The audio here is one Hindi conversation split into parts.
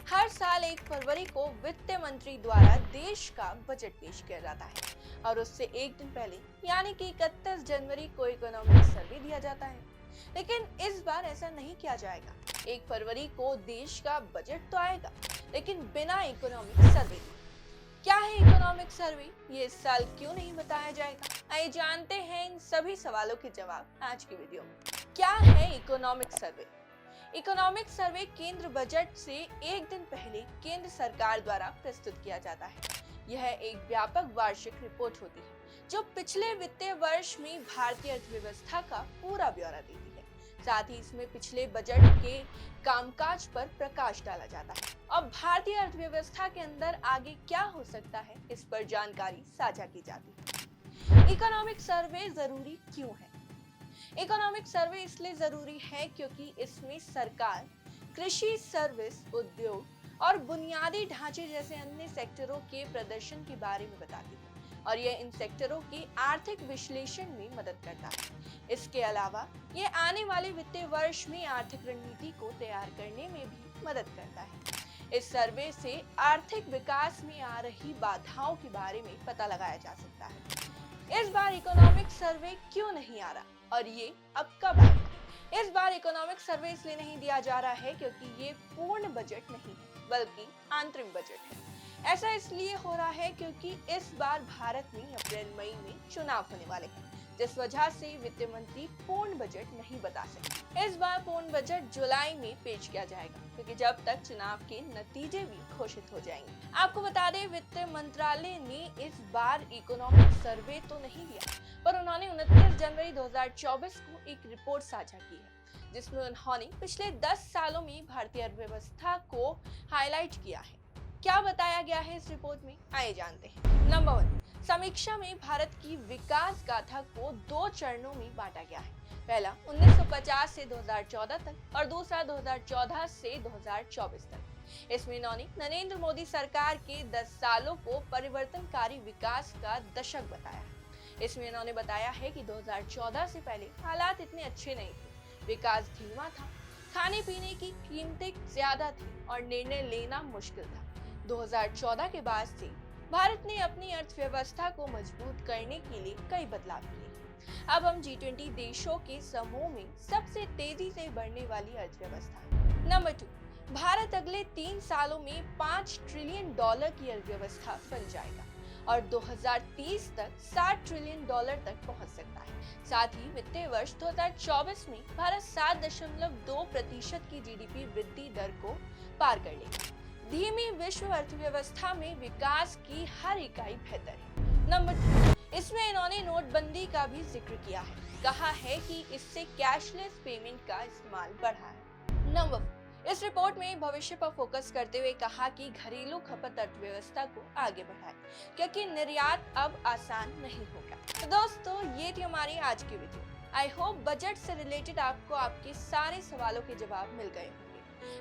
हर साल 1 फरवरी को वित्त मंत्री द्वारा देश का बजट पेश किया जाता है और उससे एक दिन पहले यानी कि 31 जनवरी को इकोनॉमिक सर्वे दिया जाता है। लेकिन इस बार ऐसा नहीं किया जाएगा। 1 फरवरी को देश का बजट तो आएगा, लेकिन बिना इकोनॉमिक सर्वे के। क्या है इकोनॉमिक सर्वे, ये इस साल क्यों नहीं बताया जाएगा? आइए जानते हैं इन सभी सवालों के जवाब आज की वीडियो में। क्या है इकोनॉमिक सर्वे? इकोनॉमिक सर्वे केंद्र बजट से एक दिन पहले केंद्र सरकार द्वारा प्रस्तुत किया जाता है। यह एक व्यापक वार्षिक रिपोर्ट होती है जो पिछले वित्तीय वर्ष में भारतीय अर्थव्यवस्था का पूरा ब्यौरा देती है। साथ ही इसमें पिछले बजट के कामकाज पर प्रकाश डाला जाता है और भारतीय अर्थव्यवस्था के अंदर आगे क्या हो सकता है इस पर जानकारी साझा की जाती है। इकोनॉमिक सर्वे जरूरी क्यों है? इकोनॉमिक सर्वे इसलिए जरूरी है क्योंकि इसमें सरकार कृषि, सर्विस, उद्योग और बुनियादी ढांचे जैसे अन्य सेक्टरों के प्रदर्शन के बारे में बताती है और यह इन सेक्टरों के आर्थिक विश्लेषण में मदद करता है। इसके अलावा ये आने वाले वित्तीय वर्ष में आर्थिक रणनीति को तैयार करने में भी मदद करता है। इस सर्वे से आर्थिक विकास में आ रही बाधाओं के बारे में पता लगाया जा सकता है। इस बार इकोनॉमिक सर्वे क्यों नहीं आ रहा और ये अब कब आएगा? इस बार इकोनॉमिक सर्वे इसलिए नहीं दिया जा रहा है क्योंकि ये पूर्ण बजट नहीं है बल्कि अंतरिम बजट है। ऐसा इसलिए हो रहा है क्योंकि इस बार भारत में अप्रैल मई में चुनाव होने वाले हैं, जिस वजह से वित्त मंत्री पूर्ण बजट नहीं बता सकते। इस बार पूर्ण बजट जुलाई में पेश किया जाएगा क्योंकि जब तक चुनाव के नतीजे भी घोषित हो जाएंगे। आपको बता दें, वित्त मंत्रालय ने इस बार इकोनॉमिक सर्वे तो नहीं दिया, पर उन्होंने 29 जनवरी 2024 को एक रिपोर्ट साझा की है जिसमें उन्होंने पिछले 10 सालों में भारतीय अर्थव्यवस्था को हाईलाइट किया है। क्या बताया गया है इस रिपोर्ट में, आइए जानते हैं। नंबर 1, समीक्षा में भारत की विकास गाथा को 2 चरणों में बांटा गया है। पहला 1950 से 2014 तक और दूसरा 2014 से 2024 तक। इसमें इन्होंने नरेंद्र मोदी सरकार के 10 सालों को परिवर्तनकारी विकास का दशक बताया है। इसमें इन्होंने बताया है कि 2014 से पहले हालात इतने अच्छे नहीं थे, विकास धीमा था, खाने पीने की कीमतें ज्यादा थी और निर्णय लेना मुश्किल था। 2014 के बाद से भारत ने अपनी अर्थव्यवस्था को मजबूत करने के लिए कई बदलाव किए। अब हम G20 देशों के समूह में सबसे तेजी से बढ़ने वाली अर्थव्यवस्था है। नंबर 2, भारत अगले 3 सालों में $5 ट्रिलियन की अर्थव्यवस्था बन जाएगा और 2030 तक $60 ट्रिलियन तक पहुंच सकता है। साथ ही वित्तीय वर्ष 2024 में भारत 7.2% की GDP वृद्धि दर को पार कर लेगा। धीमी विश्व अर्थव्यवस्था में विकास की हर इकाई बेहतर है। नंबर 3, इसमें इन्होंने नोटबंदी का भी जिक्र किया है। कहा है कि इससे कैशलेस पेमेंट का इस्तेमाल बढ़ा है। नंबर 4, इस रिपोर्ट में भविष्य पर फोकस करते हुए कहा कि घरेलू खपत अर्थव्यवस्था को आगे बढ़ाए क्योंकि निर्यात अब आसान नहीं होगा। तो दोस्तों, ये थी हमारी आज की वीडियो। आई होप बजट से रिलेटेड आपको आपके सारे सवालों के जवाब मिल गए होंगे।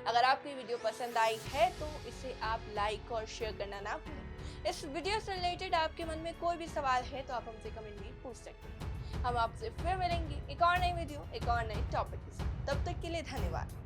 अगर आपको ये वीडियो पसंद आई है तो इसे आप लाइक और शेयर करना ना भूलें। इस वीडियो से रिलेटेड आपके मन में कोई भी सवाल है तो आप हमसे कमेंट में पूछ सकते हैं। हम आपसे फिर मिलेंगे एक और नई वीडियो, एक और नए टॉपिक के साथ। तब तक के लिए धन्यवाद।